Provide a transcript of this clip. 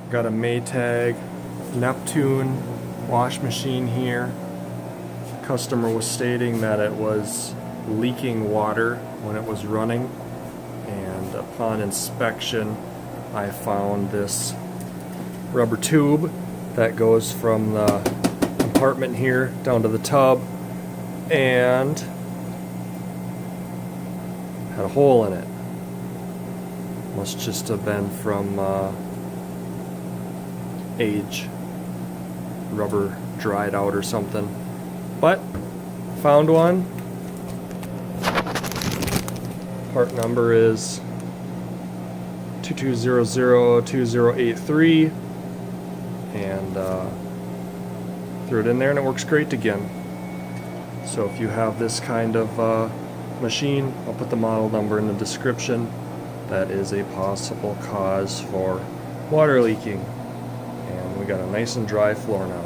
Got a Maytag Neptune wash machine here. Customer was stating that it was leaking water when it was running, and upon inspection I found this rubber tube that goes from the compartment here down to the tub and had a hole in it. Must just have been from age. Rubber dried out or something. But found one. Part number is 22002083, and threw it in there and it works great again. So if you have this kind of machine, I'll put the model number in the description. That is a possible cause for water leaking. And we got a nice and dry floor now.